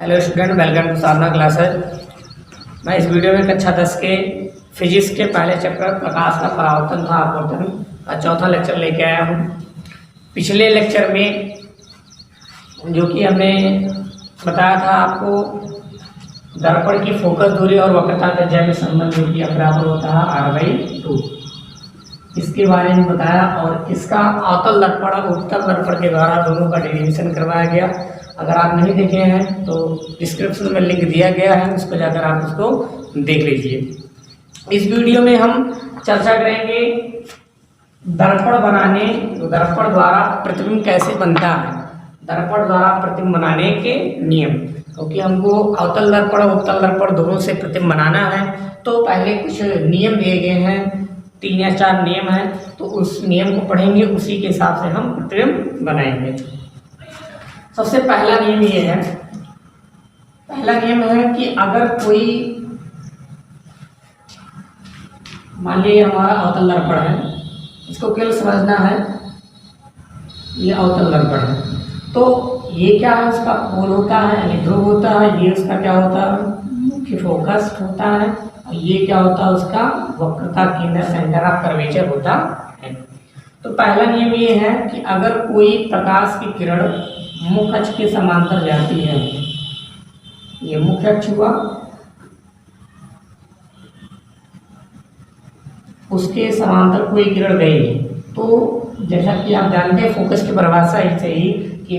Hello student, welcome to Sadhana classes. मैं इस video में कक्षा 10 के फिजिक्स के पहले चैप्टर प्रकाश का परावर्तन था अपवर्तन का चौथा लेक्चर लेके आया हूँ। पिछले लेक्चर में जो कि हमने बताया था आपको दर्पण की फोकस दूरी और वक्रता त्रिज्या में संबंध जो कि बराबर होता है r/2, इसके बारे में बताया और इसका अवतल दर्पण और उत्तल दर्पण के द्वारा दोनों का डेरिवेशन करवाया गया। अगर आप नहीं देखे हैं तो डिस्क्रिप्शन में लिंक दिया गया है, उस पर जाकर आप उसको देख लीजिए। इस वीडियो में हम चर्चा करेंगे दर्पण बनाने, दर्पण द्वारा प्रतिबिंब कैसे बनता है, दर्पण द्वारा प्रतिबिंब बनाने के नियम। क्योंकि हमको अवतल दर्पण और उत्तल दर्पण दोनों से प्रतिबिंब बनाना है तो पहले कुछ नियम दिए गए हैं, 3 या 4 नियम हैं, तो उस नियम को पढ़ेंगे, उसी के हिसाब से हम प्रतिबिंब बनाएंगे। सबसे पहला नियम ये है, पहला नियम है कि अगर कोई, मान लीजिए हमारा अवतल दर्पण है, इसको केवल समझना है, ये अवतल दर्पण है, तो ये क्या है, उसका पोल होता है यानी ध्रुव होता है, ये उसका क्या होता है, मुख्य फोकस होता है, और ये क्या होता है, उसका वक्रता केंद्र सेंटर ऑफ कर्वेचर होता है। तो पहला नियम ये है कि अगर कोई प्रकाश की किरण मुख्य अक्ष के समांतर जाती है, ये मुख्य अक्ष हुआ, उसके समांतर कोई किरण गई, तो जैसा कि आप जानते हैं फोकस की परिभाषा ऐसे ही कि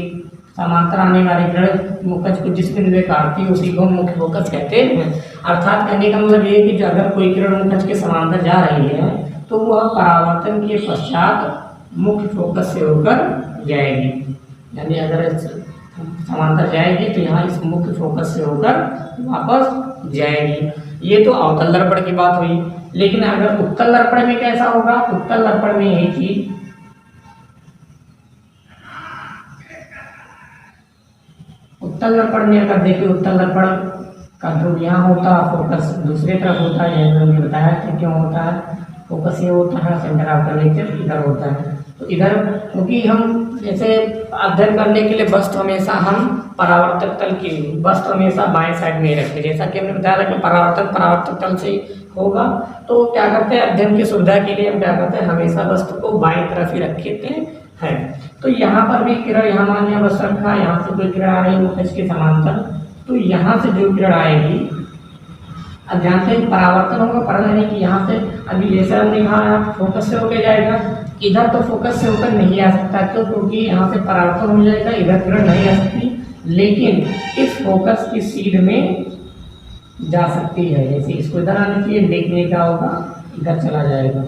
समांतर आने वाली किरण मुख्य अक्ष को जिस बिंदु में काटती है उसी को मुख्य फोकस कहते हैं। अर्थात कहने का मतलब ये कि अगर कोई किरण मुख्य अक्ष के समांतर जा रही है तो वह परावर्तन के पश्चात मुख्य फोकस से होकर जाएगी, यानी अगर समांतर जाएगी तो यहाँ इस मुख्य फोकस से होकर वापस जाएगी। ये तो अवतल दर्पण की बात हुई। लेकिन अगर उत्तल दर्पण में कैसा होगा, उत्तल दर्पण में यही चीज, उत्तल दर्पण में अगर देखिए, उत्तल दर्पण का ध्रुव यहाँ होता है, फोकस दूसरी तरफ होता है, यह मैंने बताया कि क्यों होता है, फोकस ये होता है, सेंटर ऑफ कर्वेचर इधर होता है। तो इधर क्योंकि हम जैसे अध्ययन करने के लिए वस्तु हमेशा हम परावर्तक तल की वस्तु हमेशा बाएं साइड में रखते हैं, जैसा कि हमने बताया था कि परावर्तक तल से होगा, तो क्या करते हैं अध्ययन की सुविधा के लिए हम क्या करते हैं, हमेशा वस्तु को बाएं तरफ ही रखते हैं। तो यहाँ पर भी किरण, यहाँ मान लिया वस्तु रखा, यहाँ से कोई किरण आ रही है मुख्य अक्ष के समांतर, तो यहाँ से जो किरण आएगी, अब जानते हैं परावर्तन होगा, पर नहीं कि यहाँ से अभी जैसे हमने कहा फोकस से होकर जाएगा, इधर तो फोकस से होकर नहीं आ सकता, क्यों, क्योंकि यहाँ से परावर्तन हो जाएगा, इधर किरण नहीं आ सकती, लेकिन इस फोकस की सीध में जा सकती है। जैसे इसको इधर आने के लिए देखने का होगा, इधर चला जाएगा,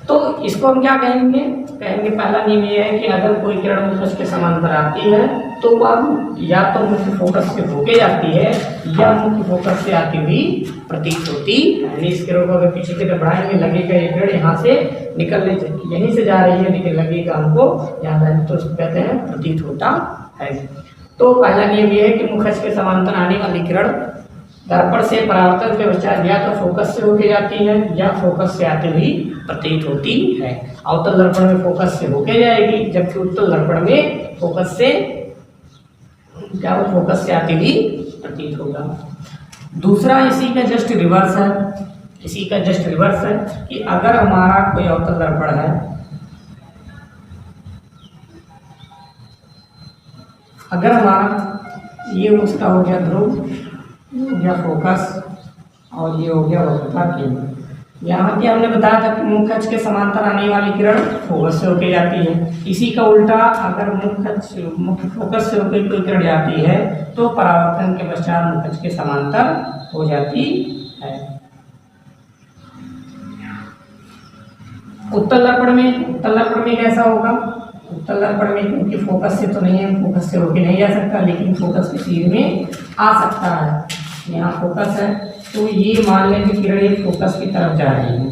तो इसको हम क्या कहेंगे, पहला नियम ये है कि अगर कोई किरण मुख्य अक्ष के समांतर आती है तो वह या तो मुख्य फोकस से होके जाती है या मुख्य फोकस से आती हुई प्रतीत होती है। इस किरण को अगर पीछे की तरफ बढ़ाएंगे, लगेगा ये किरण यहाँ से निकलने चाहिए, यहीं से जा रही है लेकिन लगेगा हमको यहाँ से, तो उसको कहते हैं प्रतीत होता है। तो पहला नियम ये है कि मुख्य अक्ष के समांतर आने वाली किरण दर्पण से परावर्तन के पश्चात या तो फोकस से होके जाती है या फोकस से आती हुई प्रतीत होती है। अवतल दर्पण में फोकस से होके जाएगी, जबकि उत्तल दर्पण में फोकस से क्या, वो फोकस से आती हुई प्रतीत होगा। दूसरा इसी का जस्ट रिवर्स है, इसी का जस्ट रिवर्स है कि अगर हमारा कोई अवतल दर्पण है, अगर हमारा ये उसका हो गया ध्रुव, हो गया फोकस, और ये हो गया वक्रता केंद्र। यहाँ की हमने बताया था कि मुख्य अक्ष के समांतर आने वाली किरण फोकस से होकर जाती है। इसी का उल्टा अगर मुख्य फोकस से होकर कोई किरण जाती है तो परावर्तन के पश्चात मुख्य अक्ष के समांतर हो जाती है। उत्तल दर्पण में कैसा होगा, उत्तल दर्पण में क्योंकि फोकस से तो नहीं है, फोकस से होकर नहीं जा सकता, लेकिन फोकस की सीध में आ सकता है। यहाँ फोकस है तो ये मान लें कि किरण ये फोकस की तरफ जा रही है,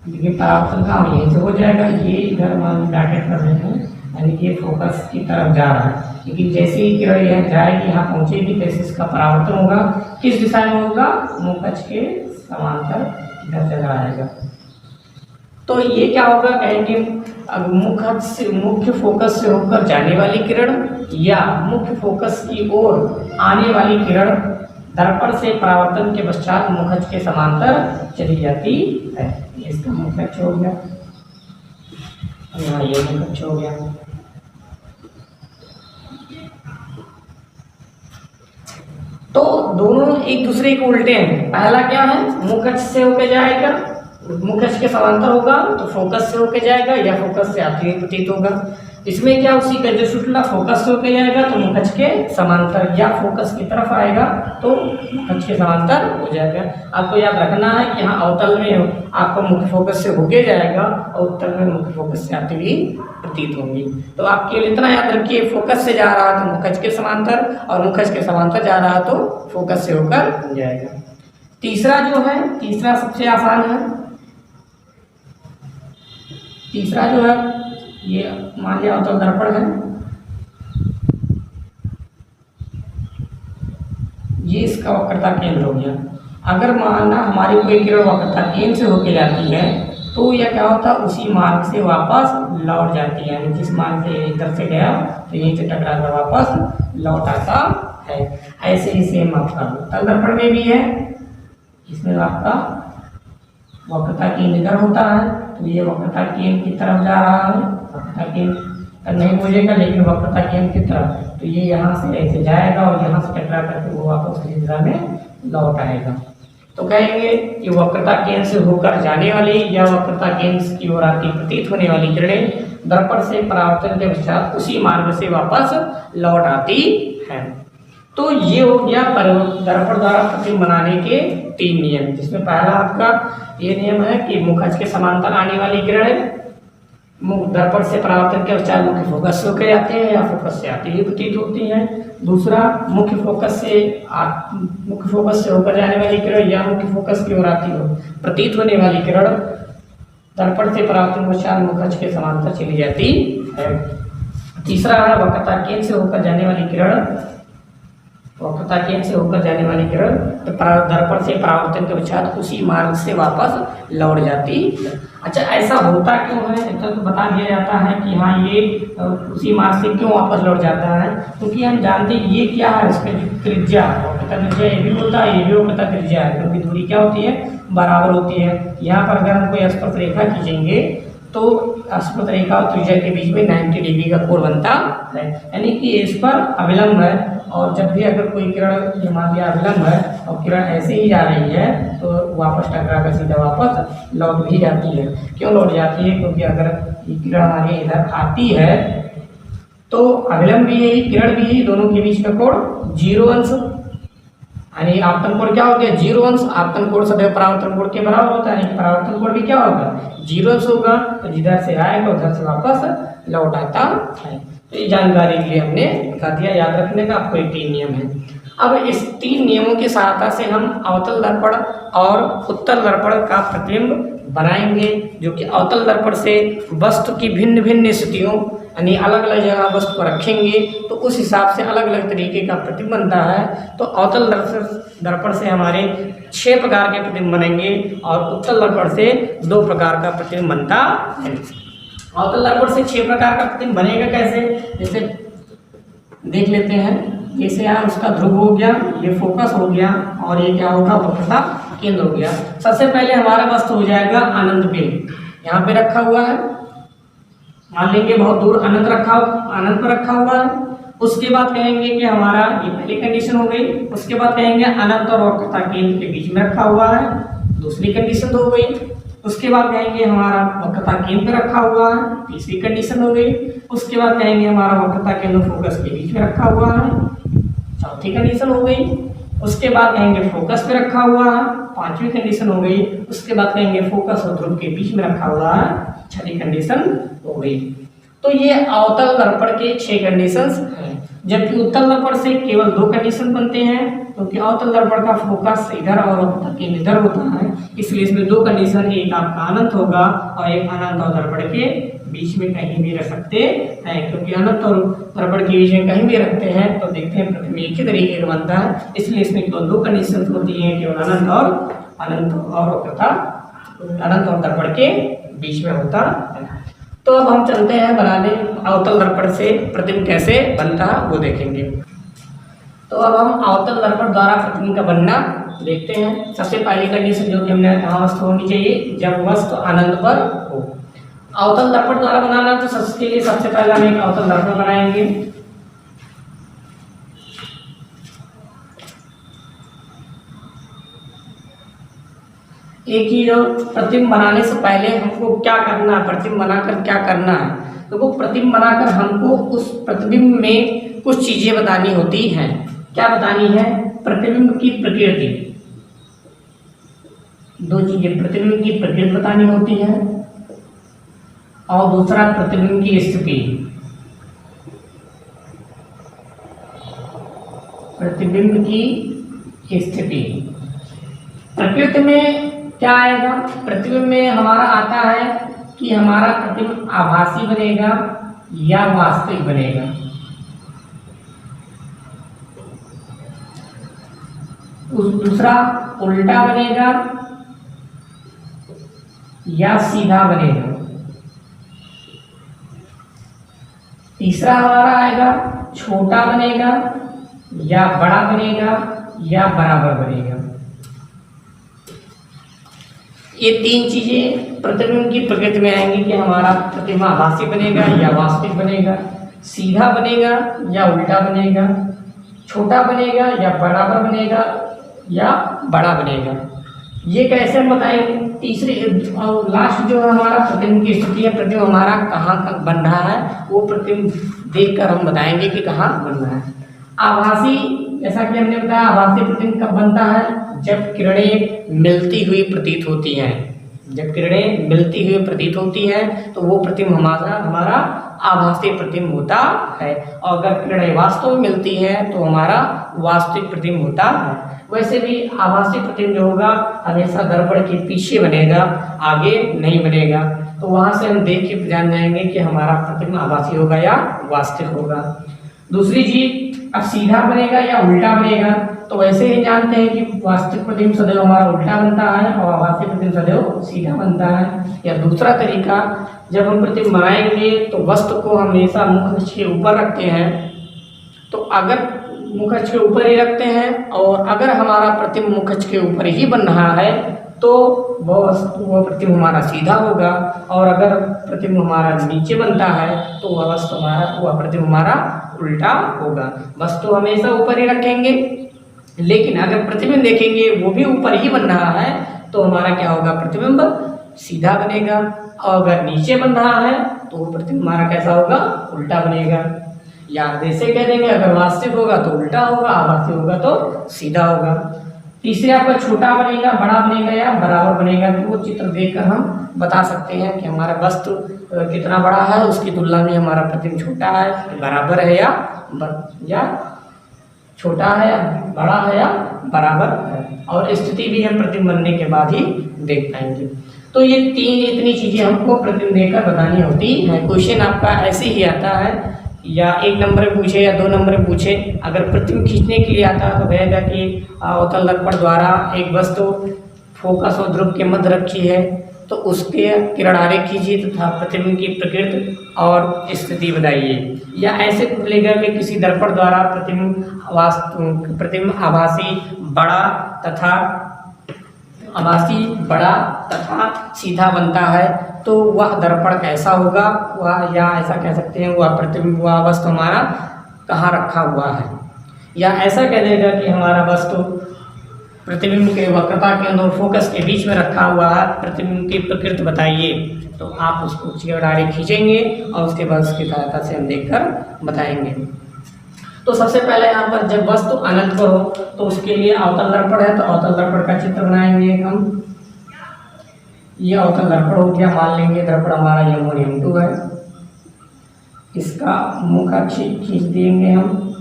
लेकिन परावर्तन का यहीं से हो जाएगा, ये इधर मान ब्रैकेट कर रहे हैं, यानी कि ये फोकस की तरफ जा रहा है, लेकिन जैसे ही किरण यहाँ जाएगी, यहाँ पहुँचेगी, जैसे इसका परावर्तन होगा, किस दिशा में होगा, मुख्य अक्ष के समांतर इधर चला आएगा। तो ये क्या होगा, कहेंगे मुख्य फोकस से होकर जाने वाली किरण या मुख्य फोकस की ओर आने वाली किरण दर्पण से परावर्तन के पश्चात मुखज के समांतर चली जाती है। इसका मुख्य अक्ष हो गया, यहाँ ये मुख्य अक्ष हो गया। तो दोनों एक दूसरे के उल्टे हैं। पहला क्या है, मुख्य अक्ष से होकर जाएगा, मुख्य अक्ष के समांतर होगा तो फोकस से होकर जाएगा या फोकस से आती हुई प्रतीत होगा। इसमें क्या, उसी का जो शुक्ला फोकस से होकर जाएगा तो मुख्य अक्ष के समांतर या फोकस की तरफ आएगा तो मुख्य अक्ष के समांतर हो जाएगा। आपको याद रखना है कि यहाँ अवतल में आपको मुख्य फोकस से होके जाएगा और उत्तल में मुख्य फोकस से आती हुई प्रतीत होंगी। तो आप केवल इतना याद रखिए, फोकस से जा रहा है तो मुख्य अक्ष के समांतर और मुख्य अक्ष के समांतर जा रहा है तो फोकस से होकर जाएगा। तीसरा जो है, तीसरा सबसे आसान है। तीसरा जो है, ये मान लिया अवतल दर्पण है, ये इसका वक्रता केंद्र हो गया। अगर मानना हमारी कोई किरण वक्रता केंद्र से होके जाती है तो यह क्या होता है, उसी मार्ग से वापस लौट जाती है, यानी जिस मार्ग से इधर से गया तो यहीं से टकरा कर वापस लौट आता है। ऐसे ही सेम आपका अवतल दर्पण में भी है, इसमें आपका वक्रता केंद्र इधर होता है तो ये वक्रता केंद्र की तरफ जा रहा है, वक्रता केंद्र नहीं बोलेगा लेकिन वक्रता केंद्र की तरफ, तो ये यहाँ से ऐसे जाएगा और यहाँ से टकरा करके वो वापस उसी दिशा में लौट आएगा। तो कहेंगे कि वक्रता केंद्र से होकर जाने वाली या वक्रता केंद्र की ओर आती प्रतीत होने वाली किरणें दर्पण से परावर्तन के पश्चात उसी मार्ग से वापस लौट आती है। तो ये हो गया दर्पण द्वारा प्रतिबिंब बनाने के 3 नियम, जिसमें पहला आपका ये नियम है कि मुख्य अक्ष के समांतर आने वाली किरणें दर्पण से परावर्तन के पश्चात मुख्य फोकस से होकर जाते हैं या फोकस से आती हुई प्रतीत होती हैं। दूसरा, मुख्य फोकस से होकर जाने वाली किरण या मुख्य फोकस की ओर आती हो प्रतीत होने वाली किरण दर्पण से परावर्तन के पश्चात मुख्य अक्ष के समांतर चली जाती है। तीसरा है वक्रता केंद्र से होकर जाने वाली किरण, वक्रता केंद्र से होकर जाने वाली किरण दर्पण से परावर्तन के पश्चात उसी मार्ग से वापस लौट जाती है। अच्छा, ऐसा होता क्यों है, तो बता दिया जाता है कि हाँ ये उसी मार्ग से क्यों वापस लौट जाता है, क्योंकि हम जानते हैं ये क्या है, इसका त्रिज्या, वक्रता त्रिज्या ये भी होता है, ये भी वक्रता त्रिज्या है, क्योंकि दूरी क्या होती है, बराबर होती है। यहाँ पर अगर हम कोई स्पर्श रेखा खींचेंगे तो स्पर्श रेखा और त्रिज्या के बीच में 90 डिग्री का कोण बनता है, यानी कि इस पर अविलंब है। और जब भी अगर कोई किरण, ये मान लिया अविलंब है और किरण ऐसे ही जा रही है तो वापस टकरा कर सीधा वापस लौट भी जाती है। क्यों लौट जाती है, क्योंकि अगर ये किरण हमारे इधर आती है तो अविलंब भी यही, किरण भी यही, दोनों के बीच का कोण 0 अंश, यानी आपतन कोण क्या हो गया, 0 अंश। आपतन कोण सदैव परावर्तन कोण के बराबर होता है, यानी परावर्तन कोण भी क्या होगा, 0 अंश होगा। तो जिधर से आएगा उधर से वापस लौट आता है। तो ये जानकारी के लिए हमने बता दिया, याद रखने का आपको 3 नियम है। अब इस 3 नियमों की सहायता से हम अवतल दर्पण और उत्तल दर्पण का प्रतिबिंब बनाएंगे, जो कि अवतल दर्पण से वस्तु की भिन्न भिन्न स्थितियों, यानी अलग अलग जगह वस्तु को रखेंगे तो उस हिसाब से अलग अलग तरीके का प्रतिबिंब बनता है। तो अवतल दर्पण से हमारे 6 प्रकार के प्रतिबिंब बनेंगे और उत्तल दर्पण से 2 प्रकार का प्रतिबिंब बनता है। अवतल दर्पण से 6 प्रकार का प्रतिबिंब बनेगा कैसे, जैसे देख लेते हैं। जैसे यहाँ उसका ध्रुव हो गया, ये फोकस हो गया और ये क्या होगा, वक्रता केंद्र हो गया। सबसे पहले हमारा वस्तु हो जाएगा अनंत पे, यहाँ पे रखा हुआ है, मान लेंगे बहुत दूर अनंत पर रखा हुआ है। उसके बाद कहेंगे कि हमारा ये पहली कंडीशन हो गई। उसके बाद कहेंगे अनंत और वक्रता केंद्र के बीच में रखा हुआ है, दूसरी कंडीशन हो गई। उसके बाद कहेंगे हमारा वक्रता केंद्र रखा हुआ है, तीसरी कंडीशन हो गई। उसके बाद कहेंगे हमारा वक्रता केंद्र फोकस के बीच में रखा हुआ है, चौथी कंडीशन हो गई। उसके बाद कहेंगे फोकस पे रखा हुआ है, 5वीं कंडीशन हो गई। उसके बाद कहेंगे फोकस और ध्रुव के बीच में रखा हुआ है, 6वीं कंडीशन हो गई। तो ये अवतल दर्पण के 6 कंडीशंस हैं, जबकि उत्तल दर्पण से केवल 2 कंडीशन बनते हैं, क्योंकि अवतल दर्पण का फोकस इधर और वक्रता केंद्र इधर होता है, इसलिए इसमें 2 कंडीशन, एक आपका अनंत होगा और एक अनंत और दर्पण के बीच में कहीं भी रख सकते हैं, क्योंकि अनंत और दर्पण के बीच में कहीं भी रखते हैं तो देखते हैं प्रतिबिंब एक ही तरीके का बनता है। इसलिए इसमें केवल 2 कंडीशन होती हैं, केवल अनंत और वक्रता, अनंत और दर्पण के बीच में होता है। तो अब हम चलते हैं बनाने अवतल दर्पण से प्रतिबिंब कैसे बनता है वो देखेंगे। तो अब हम अवतल दर्पण द्वारा प्रतिबिंब का बनना देखते हैं। सबसे पहली कंडीशन जो कि हमने कहा, वस्तु होनी चाहिए जब वस्तु अनंत पर हो। अवतल दर्पण द्वारा बनाना तो सबके लिए सबसे पहले हम एक अवतल दर्पण बनाएंगे। एक ही जो प्रतिबिंब बनाने से पहले हमको क्या करना है, प्रतिबिंब बनाकर क्या करना है, तो वो प्रतिबिंब बनाकर हमको उस प्रतिबिंब में कुछ चीजें बतानी होती हैं। क्या बतानी है? प्रतिबिंब की प्रकृति, दो चीजें, प्रतिबिंब की प्रकृति बतानी होती है और दूसरा प्रतिबिंब की स्थिति। प्रतिबिंब की स्थिति प्रकृति में क्या आएगा? प्रतिबिंब में हमारा आता है कि हमारा प्रतिबिंब आभासी बनेगा या वास्तविक बनेगा। दूसरा उल्टा बनेगा या सीधा बनेगा। तीसरा हमारा आएगा छोटा बनेगा या बड़ा बनेगा या बराबर बनेगा। ये तीन चीजें प्रतिबिंब की प्रकृति में आएंगी कि हमारा प्रतिबिंब आभासी बनेगा या वास्तविक बनेगा, सीधा बनेगा या उल्टा बनेगा, छोटा बनेगा या बराबर बनेगा या बड़ा बनेगा। ये कैसे हम बताएंगे? तीसरे और लास्ट जो है हमारा प्रतिबिंब की स्थिति है, प्रतिबिंब हमारा कहाँ बन रहा है वो प्रतिबिंब देखकर हम बताएंगे कि कहाँ बन रहा है। आभासी, जैसा कि हमने बताया, आभासी प्रतिबिंब कब बनता है? जब किरणें मिलती हुई प्रतीत होती हैं। जब किरणें मिलती हुई प्रतीत होती हैं तो वो प्रतिबिंब हमारा आभासी प्रतिबिंब होता है, और अगर किरणें वास्तव में मिलती हैं तो हमारा वास्तविक प्रतिबिंब होता है। वैसे भी आभासी प्रतिबिंब जो होगा हमेशा दर्पण के पीछे बनेगा, आगे नहीं बनेगा। तो वहां से हम देख के जान जाएंगे कि हमारा प्रतिबिंब आभासी होगा या वास्तविक होगा। दूसरी चीज, अब सीधा बनेगा या उल्टा बनेगा, तो वैसे ही जानते हैं कि वास्तविक प्रतिबिंब सदैव हमारा उल्टा बनता है और आभासी प्रतिबिंब सदैव सीधा बनता है। या दूसरा तरीका, जब हम प्रतिबिंब बनाएंगे तो वस्तु को हमेशा मुख अक्ष के ऊपर रखते हैं। तो अगर मुख अक्ष के ऊपर ही रखते हैं और अगर हमारा प्रतिबिंब मुख अक्ष के ऊपर ही बन रहा है तो वह प्रतिबिंब हमारा सीधा होगा, और अगर प्रतिबिंब हमारा नीचे बनता है तो वह प्रतिबिंब हमारा उल्टा होगा। वस्तु हमेशा ऊपर ही रखेंगे, लेकिन अगर प्रतिबिंब देखेंगे वो भी ऊपर ही बन रहा है तो हमारा क्या होगा? प्रतिबिंब सीधा बनेगा, और अगर नीचे बन रहा है तो वो प्रतिबिंब हमारा कैसा होगा? उल्टा बनेगा। या जैसे कह देंगे, अगर वास्तविक होगा तो उल्टा होगा, आभासी होगा तो सीधा होगा। तीसरे आपका छोटा बनेगा, बड़ा बनेगा या बराबर बनेगा, तो वो चित्र देखकर हम बता सकते हैं कि हमारा वस्तु कितना बड़ा है, उसकी तुलना में हमारा प्रतिबिंब छोटा है, बराबर है या छोटा है, या बड़ा है या बराबर है। और स्थिति भी हम प्रतिबिंब बनने के बाद ही देख पाएंगे। तो ये इतनी चीजें हमको प्रतिबिंब देकर बतानी होती है। क्वेश्चन आपका ऐसे ही आता है, या 1 नंबर पूछे या 2 नंबर पूछे। अगर प्रतिबिंब खींचने के लिए आता है तो कहेगा कि अवतल दर्पण द्वारा एक वस्तु फोकस और ध्रुव के मध्य रखी है, तो उसके किरण आरेख खींचिए तथा प्रतिबिंब की प्रकृति और स्थिति बताइए। या ऐसे बोलेगा कि किसी दर्पण द्वारा प्रतिबिंब आभासी बड़ा तथा सीधा बनता है, तो वह दर्पण कैसा होगा? वह, या ऐसा कह सकते हैं, वह प्रतिबिंब, वह वस्तु हमारा कहाँ रखा हुआ है। या ऐसा कह देगा कि हमारा वस्तु प्रतिबिंब के वक्रता के अंदर फोकस के बीच में रखा हुआ है, प्रतिबिंब की प्रकृति बताइए। तो आप उसको किरण आरेख खींचेंगे और उसके बाद उसकी सहायता से हम देखकर बताएंगे। तो सबसे पहले यहाँ पर जब वस्तु अनंत पर हो तो उसके लिए अवतल दर्पण है, तो अवतल दर्पण का चित्र बनाएंगे हम। ये अवतल दर्पण हो गया, मान लेंगे दर्पण हमारा M1 M2 है। इसका मुख अक्ष खींच देंगे हम,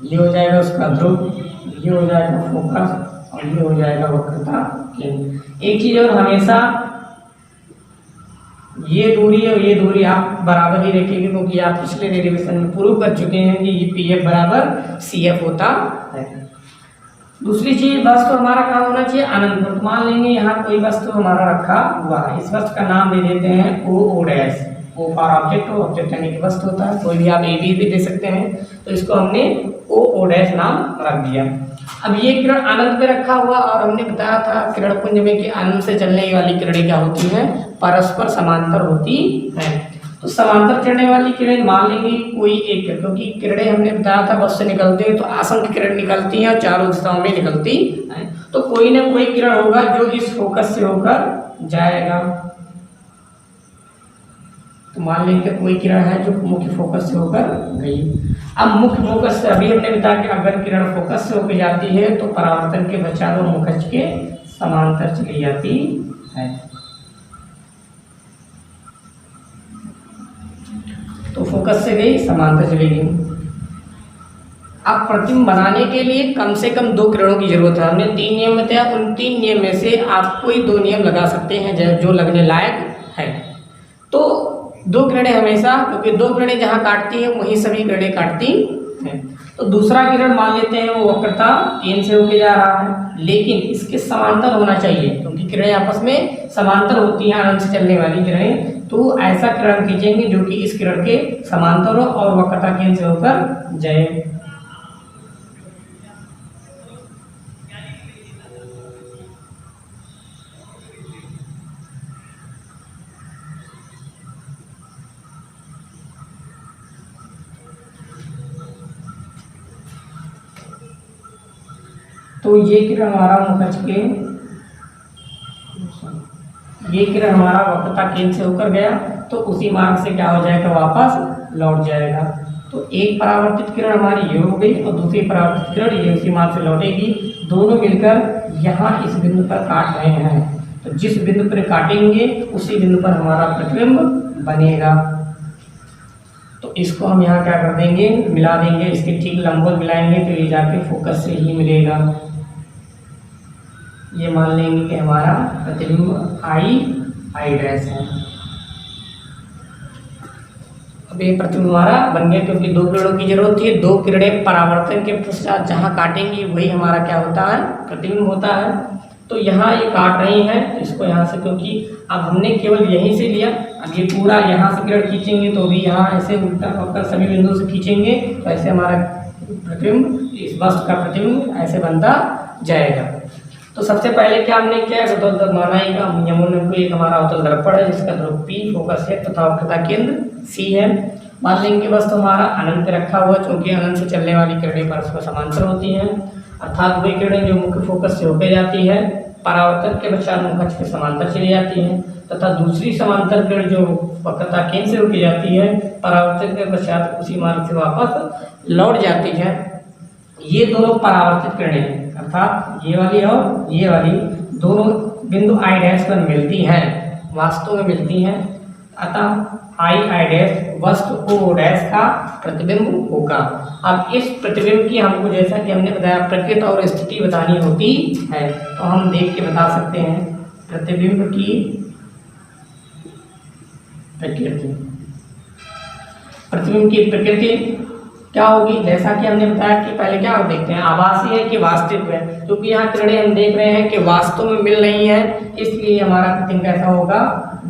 ये हो जाएगा उसका ध्रुव, ये हो जाएगा फोकस और ये हो जाएगा वक्रता केंद्र। एक चीज और, हमेशा ये दूरी और ये दूरी आप बराबर ही रखेंगे, क्योंकि आप पिछले डेरिवेशन में प्रूव कर चुके हैं कि ये PF बराबर CF होता है। दूसरी चीज वस्तु हमारा कहाँ होना चाहिए, अनंत। तो मान लेंगे यहाँ कोई वस्तु हमारा रखा हुआ है, इस वस्तु का नाम दे देते हैं O dash. O for object, हो ऑब्जेक्ट यानी कि वस्तु होता है, कोई भी आप ए भी दे सकते हैं। तो इसको हमने ओ डैश नाम रख दिया। अब ये किरण अनंत में रखा हुआ, और हमने बताया था किरण पुंज में कि अनंत से चलने वाली किरणें क्या होती हैं, परस्पर समांतर होती है। तो समांतर चलने वाली किरणें मान लेंगे कोई एक, क्योंकि किरणें हमने बताया था बस से निकलते हैं तो असंख्य किरण निकलती हैं और चारों दिशाओं में निकलती हैं। तो कोई ना कोई किरण होगा जो इस फोकस से होकर जाएगा। तो मान लेंगे कोई किरण है जो मुख्य फोकस से होकर गई। अब मुख्य फोकस से अभी हमने बताया कि अगर किरण फोकस से होकर जाती है तो परावर्तन के पश्चात वो मुखज के समांतर चली जाती है। तो फोकस से गई, समांतर चली गई। अब प्रतिबिंब बनाने के लिए कम से कम 2 किरणों की जरूरत है। हमने 3 नियम बताया, उन 3 नियम में से आप कोई 2 नियम लगा सकते हैं जो लगने लायक है। तो 2 किरणें हमेशा, क्योंकि 2 किरणें जहाँ काटती हैं वहीं सभी किरणें काटती हैं। तो दूसरा किरण मान लेते हैं वो वक्रता केंद्र से होके जा रहा है, लेकिन इसके समांतर होना चाहिए, क्योंकि किरणें आपस में समांतर होती हैं अनंत से चलने वाली किरणें। तो ऐसा किरण खींचेंगे जो कि इस किरण के समांतर हो और वक्रता केंद्र से होकर जाए। तो ये किरण हमारा मुखज के, ये किरण हमारा वक्रता केंद्र से होकर गया, तो उसी मार्ग से क्या हो जाएगा, वापस लौट जाएगा। तो एक परावर्तित किरण हमारी ये हो गई और दूसरी परावर्तित किरण ये उसी मार्ग से लौटेगी। दोनों मिलकर यहाँ इस बिंदु पर काट रहे हैं, तो जिस बिंदु पर काटेंगे उसी बिंदु पर हमारा प्रतिबिंब बनेगा। तो इसको हम यहाँ क्या कर देंगे, मिला देंगे, इसके ठीक लंबवत मिलाएंगे तो ये जाके फोकस से ही मिलेगा। ये मान लेंगे कि हमारा प्रतिबिंब आई डैश है। अब ये प्रतिबिंब हमारा बन गया, क्योंकि 2 किरणों की जरूरत थी। 2 किरणें परावर्तन के पश्चात जहाँ काटेंगी वही हमारा क्या होता है, प्रतिबिंब होता है। तो यहाँ ये काट रही हैं, तो इसको यहाँ से, क्योंकि अब हमने केवल यहीं से लिया, अब ये पूरा यहाँ से किरण खींचेंगे तो भी यहाँ ऐसे उल्टा होकर सभी बिंदुओं से खींचेंगे तो ऐसे हमारा प्रतिबिंब, इस वस्तु का प्रतिबिंब ऐसे बनता जाएगा। तो सबसे पहले क्या हमने किया, अवतल मानाई का नियमों को, एक हमारा अवतल दर्पण है जिसका ध्रुव P फोकस है तथा वक्रता केंद्र C है। मान लेंगे वस्तु हमारा अनंत रखा हुआ, क्योंकि अनंत से चलने वाली किरणें परस्पर समांतर होती हैं, अर्थात वही किरणें जो मुख्य फोकस से होकर जाती है परावर्तन के पश्चात मुखज के समांतर चली जाती हैं, तथा दूसरी समांतर किरण जो वक्रता केंद्र से होकर जाती है परावर्तन के पश्चात उसी मार्ग से वापस लौट जाती है। ये दोनों परावर्तित किरणें अर्थात ये वाली और ये वाली दोनों बिंदु आई डैश पर मिलती हैं, वास्तव में मिलती हैं। अतः आई डैश वस्तु ओ डैश का प्रतिबिंब होगा। अब इस प्रतिबिंब की हमको, जैसा कि हमने बताया, प्रकृति और स्थिति बतानी होती है, तो हम देख के बता सकते हैं प्रतिबिंब की प्रकृति। प्रतिबिंब की प्रकृति क्या होगी, जैसा कि हमने बताया कि पहले क्या देखते हैं, आभासी है कि वास्तविक है। क्योंकि यहाँ किरणें हम देख रहे हैं कि वास्तव में मिल रही हैं, इसलिए हमारा प्रतिबिंब कैसा होगा,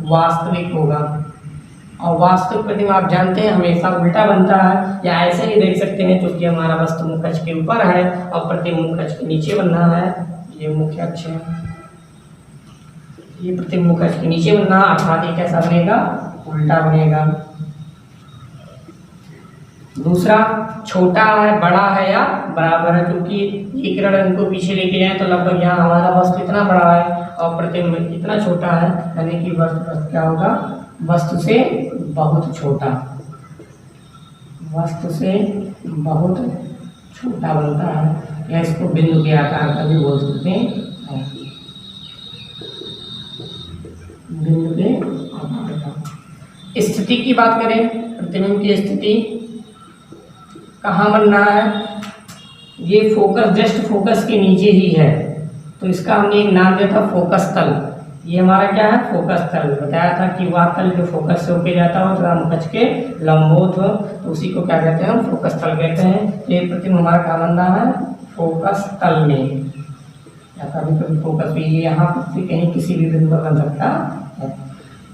वास्तविक होगा। और वास्तविक प्रतिबिंब आप जानते हैं हमेशा उल्टा बनता है, या ऐसे ही देख सकते हैं, क्योंकि हमारा वस्तु मुखज के ऊपर है और प्रतिबिंब मुखज के नीचे बन रहा है। ये मुख्य अक्ष है, ये प्रतिबिंब मुखज के नीचे बन रहा है, अर्थात ये कैसा बनेगा, उल्टा बनेगा। दूसरा, छोटा है, बड़ा है या बराबर है, क्योंकि ये किरण इनको पीछे लेके जाए तो लगभग यहाँ हमारा वस्तु इतना बड़ा है और प्रतिबिंब इतना छोटा है, यानी कि वस्तु क्या होगा, वस्तु से बहुत छोटा, वस्तु से बहुत छोटा बनता है, या इसको बिंदु के आकार का भी बोल सकते हैं, बिंदु के आकार का। स्थिति की बात करें, प्रतिबिंब की स्थिति कहाँ बन रहा है, ये फोकस, जस्ट फोकस के नीचे ही है, तो इसका हमने एक नाम दिया था फोकस तल। ये हमारा क्या है, फोकस तल। बताया था कि वह तल जो फोकस से होके जाता हो तथा मुखज के लंबवत हो, तो उसी को क्या कहते हैं, हम फोकस तल कहते हैं। ये प्रतिबिंब हमारा कहाँ बन रहा है, फोकस तल में। या कभी कभी फोकस भी यहाँ से कहीं किसी भी बिंदु पर बन सकता है।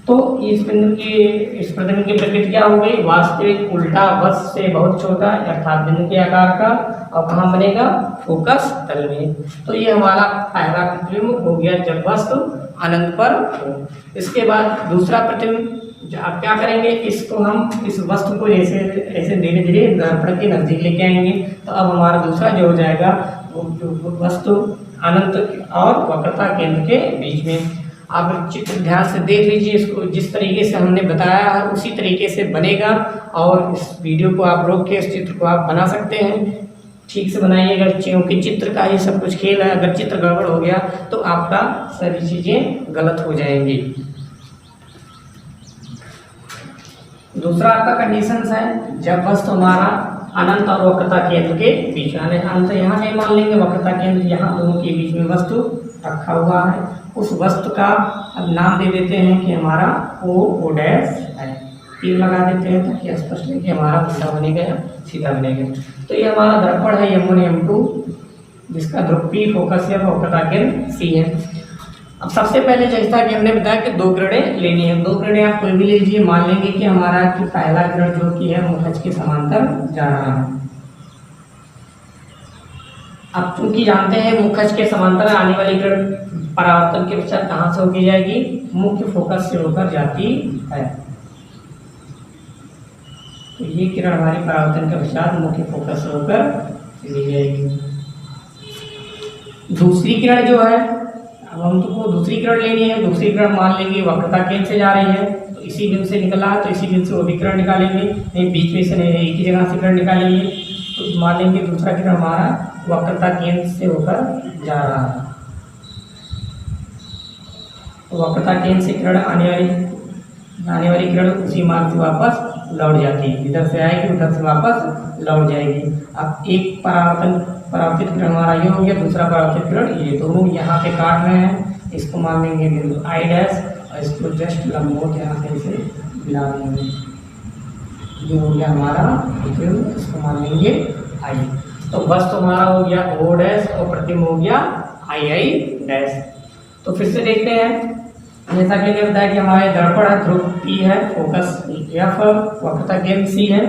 तो इस प्रतिबिंब की प्रकृति क्या हो गई, वास्तविक उल्टा वस्तु से बहुत छोटा अर्थात बिंदु के आकार का, और कहाँ बनेगा, फोकस तल में। तो ये हमारा पहला प्रतिबिंब हो गया जब वस्तु अनंत पर हो। इसके बाद दूसरा प्रतिबिंब आप क्या करेंगे, इसको हम इस वस्तु को ऐसे ऐसे धीरे धीरे दर्पण के नजदीक लेके आएंगे। तो अब हमारा दूसरा जो हो जाएगा वो वस्तु अनंत और वक्रता केंद्र के बीच में। आप चित्र ध्यान से देख लीजिए, इसको जिस तरीके से हमने बताया है उसी तरीके से बनेगा। और इस वीडियो को आप रोक के इस चित्र को आप बना सकते हैं, ठीक से बनाइएगा, क्योंकि चित्र का ही सब कुछ खेल है। अगर चित्र गड़बड़ हो गया तो आपका सारी चीजें गलत हो जाएंगी। दूसरा आपका कंडीशंस है जब वस्तु हमारा अनंत और वक्रता केंद्र के बीच में, अंत यहाँ नहीं मान लेंगे, वक्रता केंद्र यहाँ दोनों के बीच में वस्तु रखा हुआ है। उस वस्तु का अब नाम दे देते हैं कि हमारा ओ डैश है, तीर लगा देते हैं ताकि स्पष्ट है कि हमारा उल्टा बनेगा या सीधा बनेगा। तो ये हमारा दर्पण है M1 M2, जिसका ध्रुव P फोकस है, वक्रता केंद्र C है। अब सबसे पहले जैसा कि हमने बताया कि दो किरणें लेनी है। दो किरणें आप कोई भी ले लीजिए, मान लेंगे कि हमारा कि पहला किरण जो कि है मुखज के समांतर जा रहा है। अब चूंकि जानते हैं मुखज के समांतर आने वाली किरण परावर्तन के पश्चात कहाँ से होकर जाएगी, मुख्य फोकस से होकर जाती है। तो ये किरण हमारी परावर्तन के पश्चात मुख्य फोकस से होकर चली जाएगी। दूसरी किरण जो है, अब हम तुमको दूसरी किरण लेनी है। दूसरी किरण मान लेंगे वक्रता केंद्र से जा रही है, तो इसी बिंदु से निकला है, तो इसी बिंदु से वो भी किरण निकालेंगे, नहीं बीच में से नहीं, एक ही जगह से किरण निकालेंगे। तो मान लेंगे दूसरा किरण हमारा वक्रता केंद्र से होकर जा रहा है। तो वक्रता केंद्र से किरण आने वाली किरण उसी मार्ग से वापस लौट जाती है, इधर से आएगी उधर से वापस लौट जाएगी। अब एक परावर्तित किरण हमारा ये हो गया, दूसरा परावर्तित किरण ये, दोनों यहाँ पे काट रहे हैं। इसको मान लेंगे बिंदु I डैश और इसको जस्ट लंबवत यहाँ से इसे मिला देंगे। ये हो गया हमारा प्रतिबिंब, इसको मान लेंगे I। तो वस्तु हमारा हो गया O डैश और प्रतिबिंब हो गया I डैश। तो फिर से देखते हैं, जैसा कि मैंने बताया कि हमारे दर्पण है, ध्रुव P है, फोकस F, वक्रता केंद्र C है।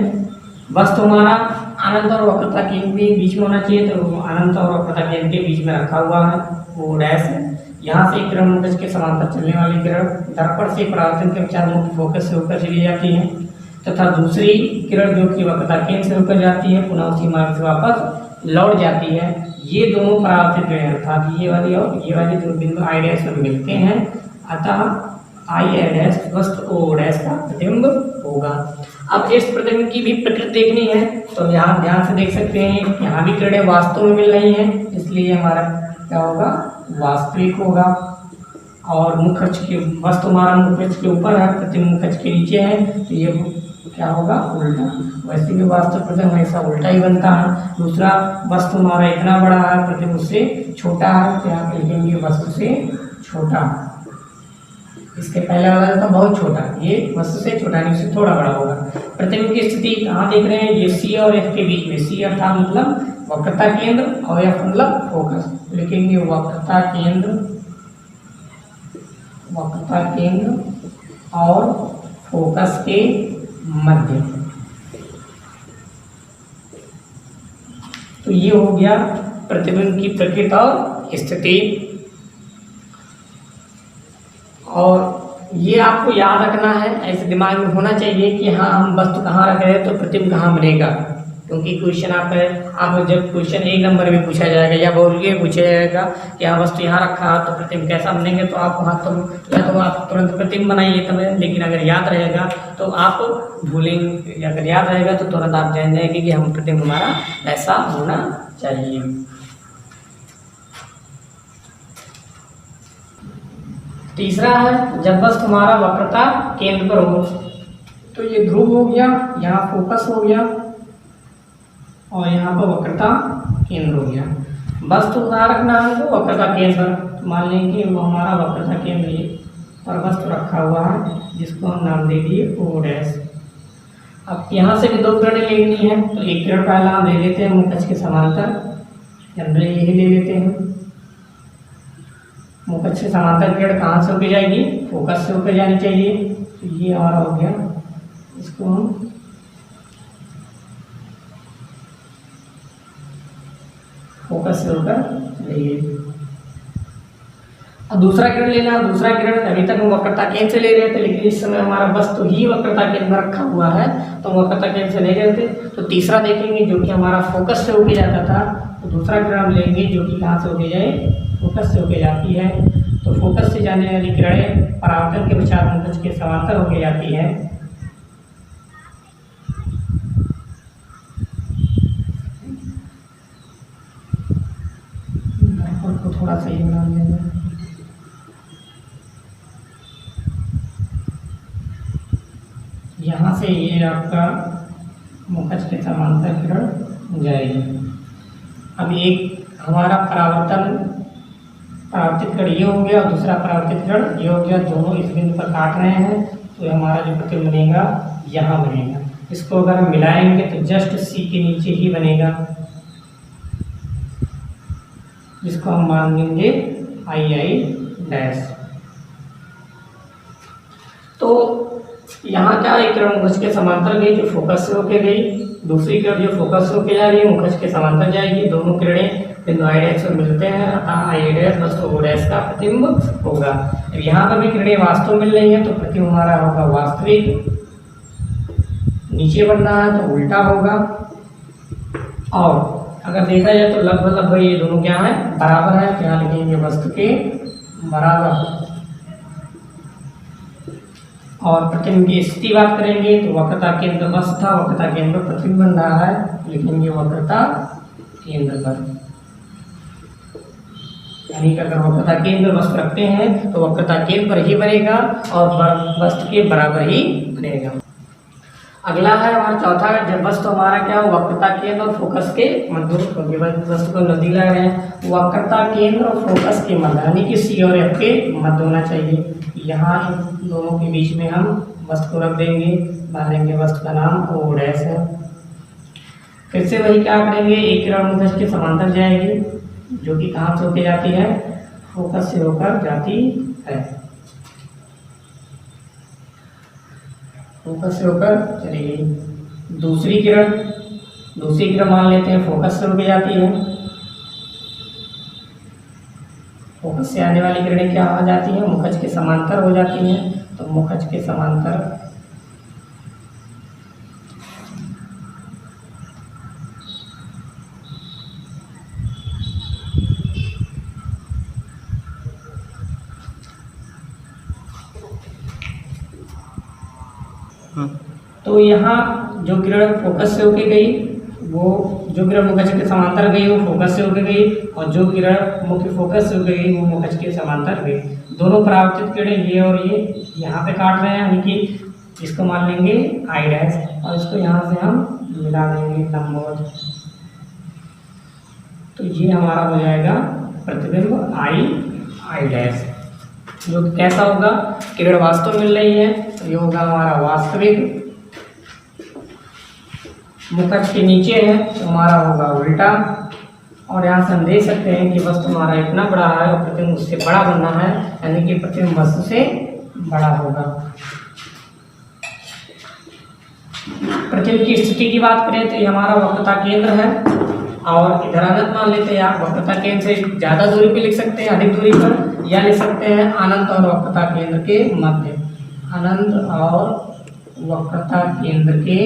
वस्तु हमारा अनंत और वक्रता केंद्र के बीच में होना चाहिए, तो अनंत और वक्रता केंद्र के बीच में रखा हुआ है, वो डैश है। यहाँ से किरण मुखज के समांतर चलने वाली किरण दर्पण से परावर्तन के पश्चात मुख्य फोकस से होकर चली जाती है, तथा दूसरी किरण जो कि वक्रता केंद्र से होकर जाती है, पुनः उसी मार्ग से वापस लौट जाती है। ये दोनों परावर्तित किरण अर्थात ये वाली और ये वाली जो बिंदु I डैश में मिलते हैं, अतः I डैश वस्तु O डैश का प्रतिबिंब होगा। अब इस प्रतिबिंब की भी प्रकृति देखनी है, तो यहाँ ध्यान से देख सकते हैं, यहाँ भी किरणें वास्तव में मिल रही हैं, इसलिए हमारा क्या होगा, वास्तविक होगा। और मुखज के वस्तु हमारा मुखज के ऊपर है, प्रतिबिंब मुखज के नीचे है, तो ये क्या होगा, उल्टा। वैसे भी वास्तव प्रतिबिंब हमेशा उल्टा ही बनता है। दूसरा, वस्तु हमारा इतना बड़ा है, प्रतिबिंब उससे छोटा है, तो यहाँ पे लिखेंगे वस्तु से छोटा। इसके पहले वाला था बहुत छोटा, ये वस्तु से छोटा नहीं, उससे थोड़ा बड़ा होगा। प्रतिबिंब की स्थिति कहाँ देख रहे हैं, ये C और F के बीच में। C अर्थात मतलब वक्रता केंद्र और F मतलब फोकस, लिखेंगे वक्रता केंद्र और फोकस के मध्य। तो ये हो गया प्रतिबिंब की प्रकृति और स्थिति। और ये आपको याद रखना है, ऐसे दिमाग में होना चाहिए कि हाँ हम वस्तु कहाँ रख रहे हैं तो प्रतिबिंब कहाँ बनेगा। क्योंकि क्वेश्चन आप जब क्वेश्चन 1 नंबर में पूछा जाएगा या बोल के पूछा जाएगा कि हाँ वस्तु यहाँ रखा है तो प्रतिबिंब कैसा बनेंगे, तो आप वहाँ तो आप तुरंत प्रतिबिंब बनाइए तब। लेकिन अगर याद रहेगा तो आप भूलेंगे, अगर याद रहेगा तो तुरंत आप जान जाएंगे कि हम प्रतिबिंब हमारा ऐसा होना चाहिए। तीसरा है जब वस्तु हमारा वक्रता केंद्र पर हो, तो ये ध्रुव हो गया, यहाँ फोकस हो गया और यहाँ पर वक्रता केंद्र हो गया। वस्तु कहाँ रखना है, तो वक्रता केंद्र पर। मान लेंगे वो हमारा वक्रता केंद्र ये पर वस्तु रखा हुआ है, जिसको हम नाम दे दिए O डैश। अब यहाँ से भी 2 किरणें लेनी है, तो एक किरण पहला हम ले लेते हैं मुखज के समांतर, जनरली यही ले लेते हैं। मुखज से समांतर किरण कहाँ से होकर जाएगी, फोकस से होकर जानी चाहिए। तो ये हमारा हो गया, इसको हम फोकस से होकर चलेगी। अब दूसरा किरण लेना, दूसरा किरण अभी तक हम वक्रता केंद्र से ले रहे थे, लेकिन इस समय हमारा वस्तु ही वक्रता केंद्र में रखा हुआ है तो हम वक्रता केंद्र से ले रहे थे। तो तीसरा देखेंगे जो कि हमारा फोकस से होके जाता था, तो दूसरा किरण हम लेंगे जो कि कहाँ से होके जाए, फोकस से होके जाती है। तो फोकस से जाने वाली किरणें परावर्तन के पश्चात मुखज के समांतर होके जाती है। को थोड़ा सा ये बना लेंगे, यहाँ से ये आपका मुखज के समांतर किरण जाएगी। अब एक हमारा परावर्तित किरण ये हो गया और दूसरा परावर्तित किरण ये हो गया, दोनों इस बिंदु पर काट रहे हैं तो हमारा जो प्रतिबिंब बनेगा यहाँ बनेगा। इसको अगर हम मिलाएंगे तो जस्ट सी के नीचे ही बनेगा, जिसको हम मान देंगे आई डैश। तो यहाँ क्या, एक किरण मुखज के समांतर गई जो फोकस से होके गई, दूसरी किरण जो फोकस से होके जा रही है मुखज के समांतर जाएगी। दोनों किरणें बिंदु आई डैश पर मिलते हैं, अतः आई डैश वस्तु ओ डैश का प्रतिबिंब होगा। अब यहाँ पर भी किरणें वास्तव मिल रही है तो प्रतिबिंब हमारा होगा वास्तविक, नीचे बनना है तो उल्टा होगा। और अगर देखा जाए तो लगभग ये दोनों क्या है, बराबर है, तो यहाँ लिखेंगे वस्तु के बराबर। और प्रतिबिंब की स्थिति बात करेंगे तो वक्रता केंद्र वस्तु था, वक्रता केंद्र पर प्रतिबिंब बन रहा है, लिखेंगे वक्रता केंद्र पर। यानी कि अगर वक्रता केंद्र वस्तु रखते हैं तो वक्रता केंद्र पर ही बनेगा और वस्तु के बराबर ही बनेगा। अगला है हमारा चौथा, जब वस्तु हमारा क्या हो, वक्रता केंद्र और फोकस के मध्य, वस्तु को नजदीक लगा रहे हैं, वक्रता केंद्र और फोकस के मध्य यानी कि सी और एफ के मध्य होना चाहिए। यहाँ इन दोनों के बीच में हम वस्तु को रख देंगे, डालेंगे वस्तु का नाम ओ डैश है। फिर से वही क्या करेंगे, एक किरण मुखज के समांतर जाएगी जो कि कहाँ से होकर जाती है, फोकस से होकर जाती है, फोकस से होकर चलेगी। दूसरी किरण मान लेते हैं फोकस से होकर जाती है। फोकस से आने वाली किरणें क्या हो जाती हैं, मुखज के समांतर हो जाती हैं। तो मुखज के समांतर तो यहाँ जो किरण फोकस से होके गई, वो जो किरण मुखज के समांतर गई वो फोकस से होके गई, और जो किरण मुख्य फोकस से होके गई वो मुखज के समांतर गई। दोनों परावर्तित किरणें ये और ये यहाँ पे काट रहे हैं, यानी कि इसको मान लेंगे आई डैश और इसको यहाँ से हम मिला देंगे लंबवत। तो ये हमारा हो जाएगा प्रतिबिंब आई डैश, जो कैसा होगा, किरण वास्तव मिल रही है तो ये होगा हमारा वास्तविक, मुखज के नीचे है तो हमारा होगा उल्टा। और यहाँ से हम देख सकते हैं कि वस्तु हमारा इतना बड़ा है और प्रतिबिंब उससे बड़ा बनना है, यानी कि प्रतिबिंब वस्तु से बड़ा होगा। प्रतिबिंब की स्थिति की बात करें तो ये हमारा वक्रता केंद्र है, और इधर अनंत मान लेते हैं। आप वक्रता केंद्र से ज़्यादा दूरी पे लिख सकते हैं, अधिक दूरी पर, या लिख सकते हैं अनंत और वक्रता केंद्र के मध्य, अनंत और वक्रता केंद्र के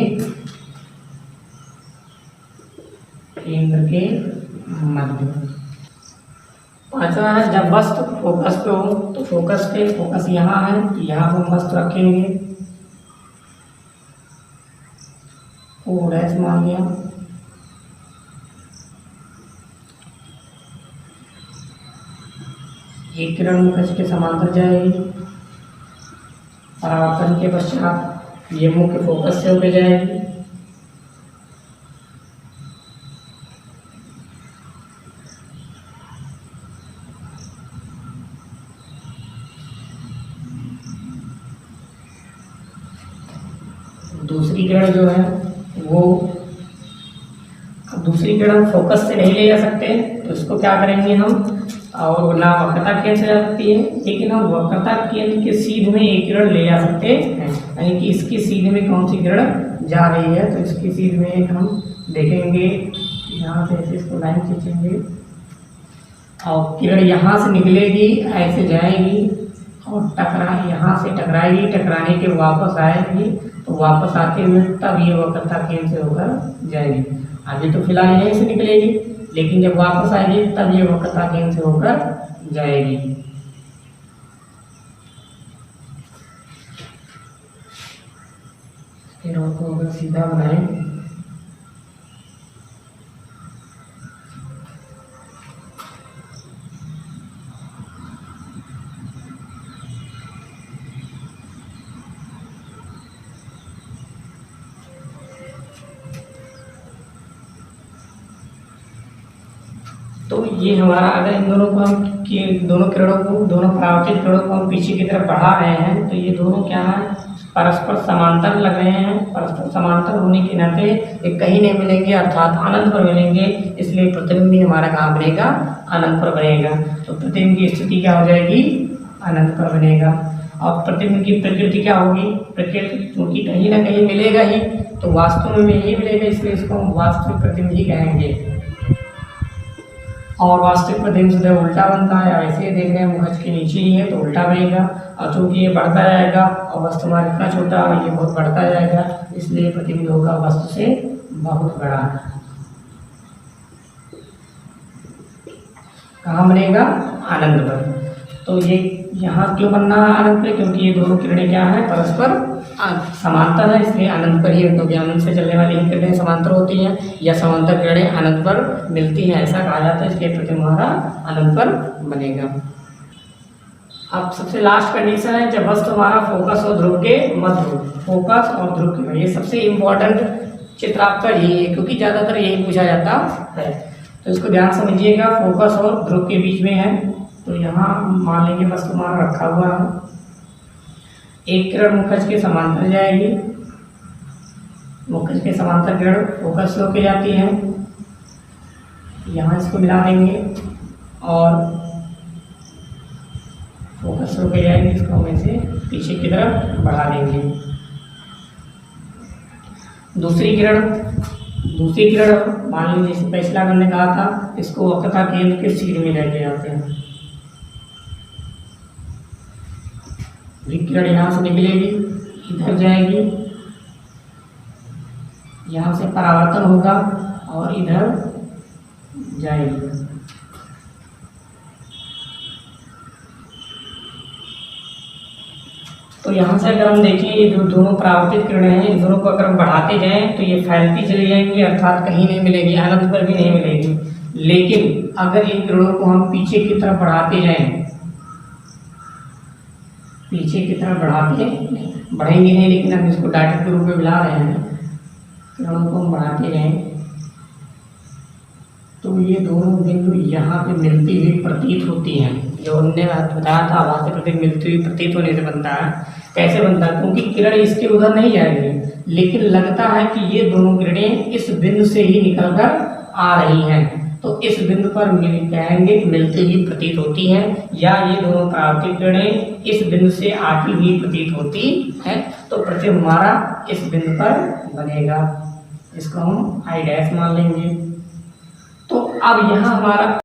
मध्य। पांचवा है, जब वस्तु फोकस पे हो तो फोकस यहाँ है तो यहाँ पर हम वस्तु रखेंगे ओ डैश मान लिया। एक किरण मुखज के समांतर जाएगी, परावर्तन के पश्चात ये मुख्य फोकस से होकर जाएगी, दूसरी किरण जो है वो, दूसरी किरण फोकस से नहीं ले जा सकते तो इसको क्या करेंगे हम, और ना वक्रता केंद्र से जा सकती है, लेकिन हम वक्रता केंद्र के सीध में एक किरण ले जा सकते हैं, यानी कि इसकी सीध में कौन सी किरण जा रही है। तो इसकी सीध में एक हम देखेंगे, यहाँ से ऐसे इसको लाइन खींचेंगे और किरण यहाँ से निकलेगी, ऐसे जाएगी और यहाँ से टकराएगी, टकराने के वापस आएगी, तो वापस आते हुए तब ये वक्रता केंद्र से होकर जाएगी। अभी तो फिलहाल यहीं से निकलेगी, लेकिन जब वापस आएगी तब ये वक्रता केंद्र से होकर जाएगी। फिर उसको अगर सीधा बनाएं, तो ये हमारा, अगर इन दोनों को हम दोनों किरणों को, दोनों परावर्तित किरणों को हम पीछे की तरफ बढ़ा रहे हैं, तो ये दोनों क्या है, परस्पर समांतर लग रहे हैं। परस्पर समांतर होने के नाते ये कहीं नहीं मिलेंगे, अर्थात अनंत पर मिलेंगे, इसलिए प्रतिबिंब भी हमारा कहाँ बनेगा, अनंत पर बनेगा। तो प्रतिबिंब की स्थिति क्या हो जाएगी, अनंत पर बनेगा। और प्रतिबिंब की प्रकृति क्या होगी, प्रकृति क्योंकि कहीं ना कहीं मिलेगा ही, तो वास्तव में यही मिलेगा, इसलिए इसको हम वास्तविक प्रतिबिंब ही कहेंगे। और वास्तविक प्रतिबिंब सदैव उल्टा बनता है, ऐसे ही देख रहे हैं मुखज के नीचे ही है तो उल्टा बनेगा, और चूंकि ये बढ़ता जाएगा और वस्तु हमारा इतना छोटा और ये बहुत बढ़ता जाएगा, इसलिए प्रतिबिंब होगा वस्तु से बहुत बड़ा। कहाँ बनेगा, अनंत पर। तो ये यहाँ क्यों बनना है अनंत पे, क्योंकि ये दोनों किरणें क्या है, परस्पर समांतर है, इसलिए अनंत पर ही, क्योंकि अनंत से चलने वाली किरणें समांतर होती हैं या समांतर किरणें अनंत पर मिलती हैं, ऐसा कहा जाता है, इसलिए प्रतिबिंब हमारा अनंत पर बनेगा। अब सबसे लास्ट कंडीशन है, जब वस्तु हमारा फोकस और ध्रुव के मध्य हो। फोकस और ध्रुव के, ये सबसे इम्पोर्टेंट चित्र आपका यही है, क्योंकि ज़्यादातर यही पूछा जाता है, तो इसको ध्यान समझिएगा। फोकस और ध्रुव के बीच में है, तो यहाँ मान लेंगे वस्तु हमारा रखा हुआ है, एक किरण मुखज के समांतर जाएगी, मुखज के समांतर किरण फोकस से होकर जाती है, यहाँ इसको मिला देंगे और फोकस से होकर जाएंगे, इसको हम ऐसे पीछे की तरफ बढ़ा देंगे। दूसरी किरण मान लीजिए, जैसे पिछला मैंने कहा था, इसको वक्रता केंद्र के सीध में लेके जाते हैं। किरण यहाँ से निकलेगी, इधर जाएगी, यहाँ से परावर्तन होगा और इधर जाएगी। तो यहाँ से अगर हम देखें, ये जो दोनों परावर्तित किरणें हैं, इन दोनों को अगर हम बढ़ाते जाएं तो ये फैलती चली जाएंगी, अर्थात कहीं नहीं मिलेगी, अनंत पर भी नहीं मिलेगी। लेकिन अगर इन किरणों को हम पीछे की तरफ बढ़ाते जाएं, पीछे की तरफ बढ़ेंगे नहीं, लेकिन हम इसको डाटा के रूप में मिला रहे हैं, किरणों को हम बढ़ाते जाएं, तो ये दोनों बिंदु यहाँ पे मिलती हुई प्रतीत होती हैं। जो हमने बताया था, वहाँ से प्रतिबिंब मिलती हुई प्रतीत होने से बनता है। कैसे बनता है, क्योंकि किरण इसके उधर नहीं जाएगी, लेकिन लगता है कि ये दोनों किरणें इस बिंदु से ही निकल कर आ रही हैं, तो इस बिंदु पर कहेंगे मिलती हुई प्रतीत होती हैं, या ये दोनों परावर्तित किरणें इस बिंदु से आती हुई प्रतीत होती हैं, तो प्रतिबिंब हमारा इस बिंदु पर बनेगा। इसको हम I डैश मान लेंगे। तो अब यहाँ हमारा